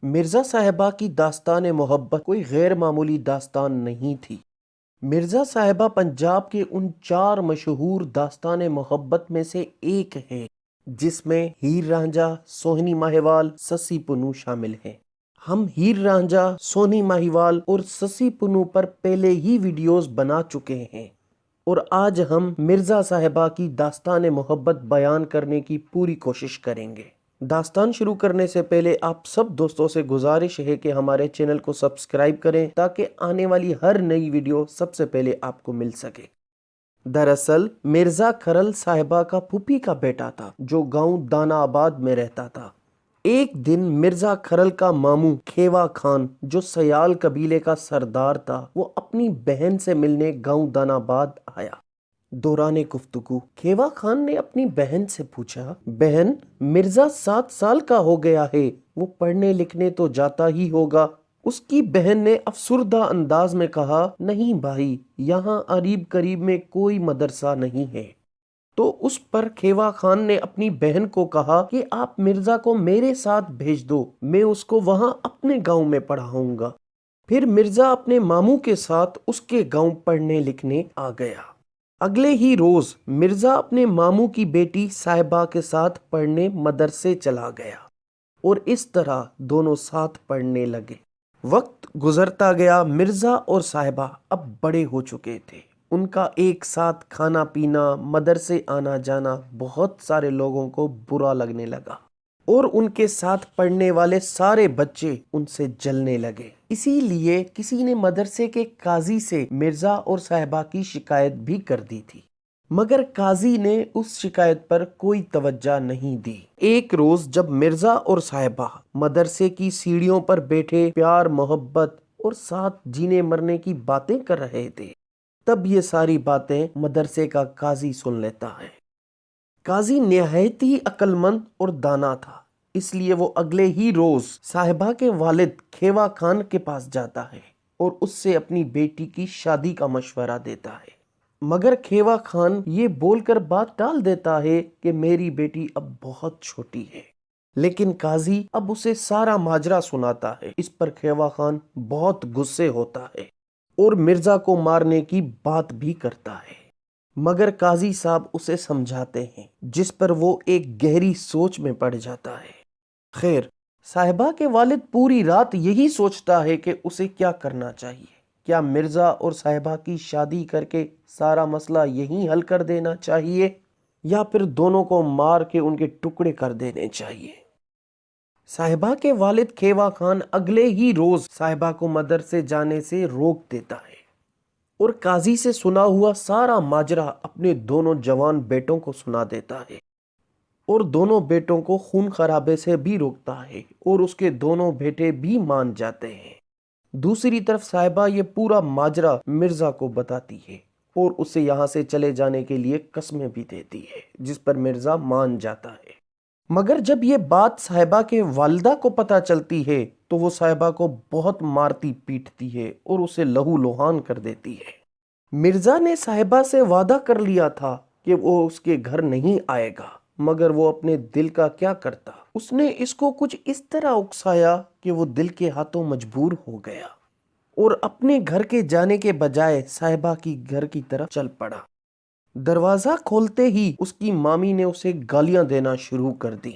مرزا صاحبہ کی داستان محبت کوئی غیر معمولی داستان نہیں تھی۔ مرزا صاحبہ پنجاب کے ان 4 مشہور داستان محبت میں سے ایک ہے جس میں ہیر رانجھا، سوہنی ماہیوال، سسی پنو شامل ہیں۔ ہم ہیر رانجھا، سوہنی ماہیوال اور سسی پنو پر پہلے ہی ویڈیوز بنا چکے ہیں، اور آج ہم مرزا صاحبہ کی داستان محبت بیان کرنے کی پوری کوشش کریں گے۔ داستان شروع کرنے سے پہلے آپ سب دوستوں سے گزارش ہے کہ ہمارے چینل کو سبسکرائب کریں تاکہ آنے والی ہر نئی ویڈیو سب سے پہلے آپ کو مل سکے۔ دراصل مرزا کھرل صاحبہ کا پھوپھی کا بیٹا تھا جو گاؤں دانا آباد میں رہتا تھا۔ ایک دن مرزا کھرل کا ماموں کھیوا خان جو سیال قبیلے کا سردار تھا، وہ اپنی بہن سے ملنے گاؤں دانا آباد آیا۔ دوران گفتگو کھیوا خان نے اپنی بہن سے پوچھا، بہن، مرزا 7 سال کا ہو گیا ہے، وہ پڑھنے لکھنے تو جاتا ہی ہوگا؟ اس کی بہن نے افسردہ انداز میں کہا، نہیں بھائی، یہاں قریب قریب میں کوئی مدرسہ نہیں ہے۔ تو اس پر کھیوا خان نے اپنی بہن کو کہا کہ آپ مرزا کو میرے ساتھ بھیج دو، میں اس کو وہاں اپنے گاؤں میں پڑھاؤں گا۔ پھر مرزا اپنے ماموں کے ساتھ اس کے گاؤں پڑھنے لکھنے آ گیا۔ اگلے ہی روز مرزا اپنے ماموں کی بیٹی صاحبہ کے ساتھ پڑھنے مدرسے چلا گیا، اور اس طرح دونوں ساتھ پڑھنے لگے۔ وقت گزرتا گیا، مرزا اور صاحبہ اب بڑے ہو چکے تھے۔ ان کا ایک ساتھ کھانا پینا، مدرسے آنا جانا بہت سارے لوگوں کو برا لگنے لگا، اور ان کے ساتھ پڑھنے والے سارے بچے ان سے جلنے لگے۔ اسی لیے کسی نے مدرسے کے قاضی سے مرزا اور صاحبہ کی شکایت بھی کر دی تھی، مگر قاضی نے اس شکایت پر کوئی توجہ نہیں دی۔ ایک روز جب مرزا اور صاحبہ مدرسے کی سیڑھیوں پر بیٹھے پیار محبت اور ساتھ جینے مرنے کی باتیں کر رہے تھے، تب یہ ساری باتیں مدرسے کا قاضی سن لیتا ہے۔ قاضی نہایت ہی عقل مند اور دانا تھا، اس لیے وہ اگلے ہی روز صاحبہ کے والد کھیوا خان کے پاس جاتا ہے اور اس سے اپنی بیٹی کی شادی کا مشورہ دیتا ہے۔ مگر کھیوا خان یہ بول کر بات ٹال دیتا ہے کہ میری بیٹی اب بہت چھوٹی ہے، لیکن قاضی اب اسے سارا ماجرا سناتا ہے۔ اس پر کھیوا خان بہت غصے ہوتا ہے اور مرزا کو مارنے کی بات بھی کرتا ہے، مگر قاضی صاحب اسے سمجھاتے ہیں، جس پر وہ ایک گہری سوچ میں پڑ جاتا ہے۔ خیر، صاحبہ کے والد پوری رات یہی سوچتا ہے کہ اسے کیا کرنا چاہیے۔ کیا مرزا اور صاحبہ کی شادی کر کے سارا مسئلہ یہیں حل کر دینا چاہیے، یا پھر دونوں کو مار کے ان کے ٹکڑے کر دینے چاہیے؟ صاحبہ کے والد کھیوا خان اگلے ہی روز صاحبہ کو مدرسے جانے سے روک دیتا ہے، اور قاضی سے سنا ہوا سارا ماجرا اپنے دونوں جوان بیٹوں کو سنا دیتا ہے، اور دونوں بیٹوں کو خون خرابے سے بھی روکتا ہے، اور اس کے دونوں بیٹے بھی مان جاتے ہیں۔ دوسری طرف صاحبہ یہ پورا ماجرا مرزا کو بتاتی ہے اور اسے یہاں سے چلے جانے کے لیے قسمیں بھی دیتی ہے، جس پر مرزا مان جاتا ہے۔ مگر جب یہ بات صاحبہ کے والدہ کو پتہ چلتی ہے تو وہ صاحبہ کو بہت مارتی پیٹتی ہے اور اسے لہو لوہان کر دیتی ہے۔ مرزا نے صاحبہ سے وعدہ کر لیا تھا کہ وہ اس کے گھر نہیں آئے گا، مگر وہ اپنے دل کا کیا کرتا، اس نے اس کو کچھ اس طرح اکسایا کہ وہ دل کے ہاتھوں مجبور ہو گیا اور اپنے گھر کے جانے کے بجائے صاحبہ کی گھر کی طرف چل پڑا۔ دروازہ کھولتے ہی اس کی مامی نے اسے گالیاں دینا شروع کر دی،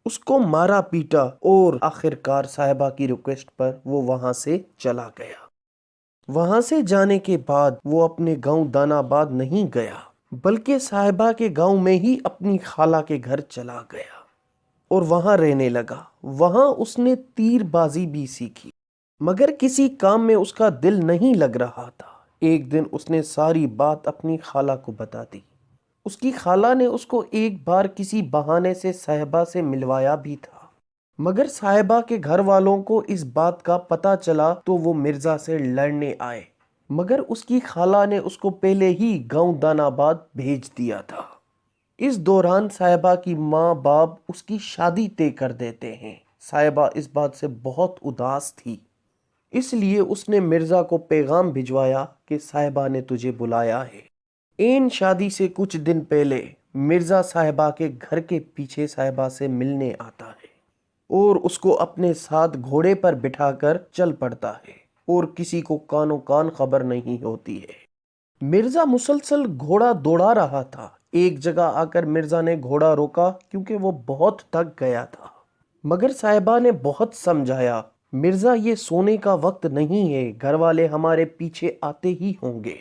اس کو مارا پیٹا، اور آخرکار صاحبہ کی ریکویسٹ پر وہ وہاں سے چلا گیا۔ وہاں سے جانے کے بعد وہ اپنے گاؤں دانا آباد نہیں گیا، بلکہ صاحبہ کے گاؤں میں ہی اپنی خالہ کے گھر چلا گیا اور وہاں رہنے لگا۔ وہاں اس نے تیر بازی بھی سیکھی، مگر کسی کام میں اس کا دل نہیں لگ رہا تھا۔ ایک دن اس نے ساری بات اپنی خالہ کو بتا دی۔ اس کی خالہ نے اس کو ایک بار کسی بہانے سے صاحبہ سے ملوایا بھی تھا، مگر صاحبہ کے گھر والوں کو اس بات کا پتہ چلا تو وہ مرزا سے لڑنے آئے، مگر اس کی خالہ نے اس کو پہلے ہی گاؤں دانا آباد بھیج دیا تھا۔ اس دوران صاحبہ کی ماں باپ اس کی شادی طے کر دیتے ہیں۔ صاحبہ اس بات سے بہت اداس تھی، اس لیے اس نے مرزا کو پیغام بھجوایا کہ صاحبہ نے تجھے بلایا ہے۔ این شادی سے کچھ دن پہلے مرزا صاحبہ کے گھر کے پیچھے صاحبہ سے ملنے آتا ہے۔ اور اس کو اپنے ساتھ گھوڑے پر بٹھا کر چل پڑتا ہے اور کسی کو کانوں کان خبر نہیں ہوتی ہے۔ مرزا مسلسل گھوڑا دوڑا رہا تھا۔ ایک جگہ آ کر مرزا نے گھوڑا روکا کیونکہ وہ بہت تھک گیا تھا، مگر صاحبہ نے بہت سمجھایا، مرزا یہ سونے کا وقت نہیں ہے، گھر والے ہمارے پیچھے آتے ہی ہوں گے۔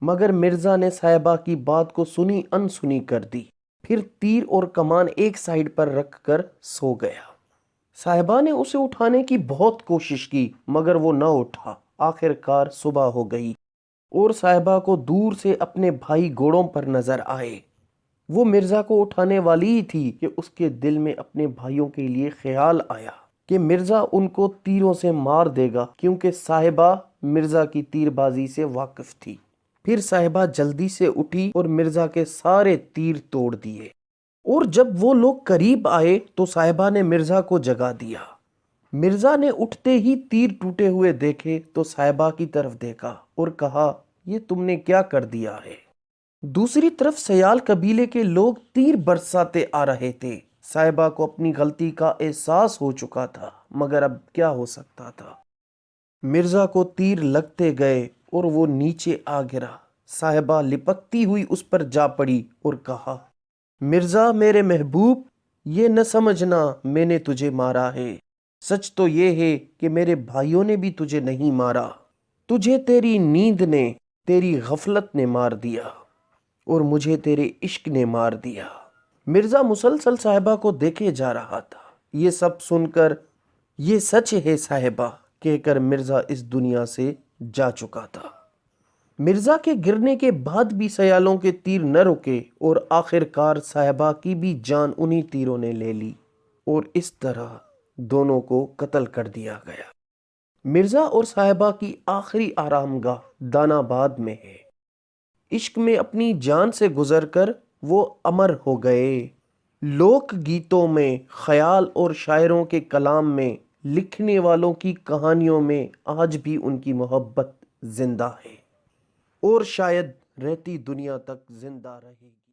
مگر مرزا نے صاحبہ کی بات کو سنی انسنی کر دی، پھر تیر اور کمان ایک سائیڈ پر رکھ کر سو گیا۔ صاحبہ نے اسے اٹھانے کی بہت کوشش کی مگر وہ نہ اٹھا۔ آخر کار صبح ہو گئی اور صاحبہ کو دور سے اپنے بھائی گھوڑوں پر نظر آئے۔ وہ مرزا کو اٹھانے والی ہی تھی کہ اس کے دل میں اپنے بھائیوں کے لیے خیال آیا کہ مرزا ان کو تیروں سے مار دے گا، کیونکہ صاحبہ مرزا کی تیر بازی سے واقف تھی۔ پھر صاحبہ جلدی سے اٹھی اور مرزا کے سارے تیر توڑ دیے، اور جب وہ لوگ قریب آئے تو صاحبہ نے مرزا کو جگا دیا۔ مرزا نے اٹھتے ہی تیر ٹوٹے ہوئے دیکھے تو صاحبہ کی طرف دیکھا اور کہا، یہ تم نے کیا کر دیا ہے؟ دوسری طرف سیال قبیلے کے لوگ تیر برساتے آ رہے تھے۔ صاحبہ کو اپنی غلطی کا احساس ہو چکا تھا، مگر اب کیا ہو سکتا تھا؟ مرزا کو تیر لگتے گئے اور وہ نیچے آ گرا۔ صاحبہ لپکتی ہوئی اس پر جا پڑی اور کہا، مرزا میرے محبوب، یہ نہ سمجھنا میں نے تجھے مارا ہے۔ سچ تو یہ ہے کہ میرے بھائیوں نے بھی تجھے نہیں مارا، تجھے تیری نیند نے، تیری غفلت نے مار دیا، اور مجھے تیرے عشق نے مار دیا۔ مرزا مسلسل صاحبہ کو دیکھے جا رہا تھا۔ یہ سب سن کر، یہ سچ ہے صاحبہ کہہ کر مرزا اس دنیا سے جا چکا تھا۔ مرزا کے گرنے کے بعد بھی سیالوں کے تیر نہ رکے اور آخر کار صاحبہ کی بھی جان انہی تیروں نے لے لی، اور اس طرح دونوں کو قتل کر دیا گیا۔ مرزا اور صاحبہ کی آخری آرام گاہ دان آباد میں ہے۔ عشق میں اپنی جان سے گزر کر وہ امر ہو گئے۔ لوک گیتوں میں، خیال اور شاعروں کے کلام میں، لکھنے والوں کی کہانیوں میں آج بھی ان کی محبت زندہ ہے، اور شاید رہتی دنیا تک زندہ رہے گی۔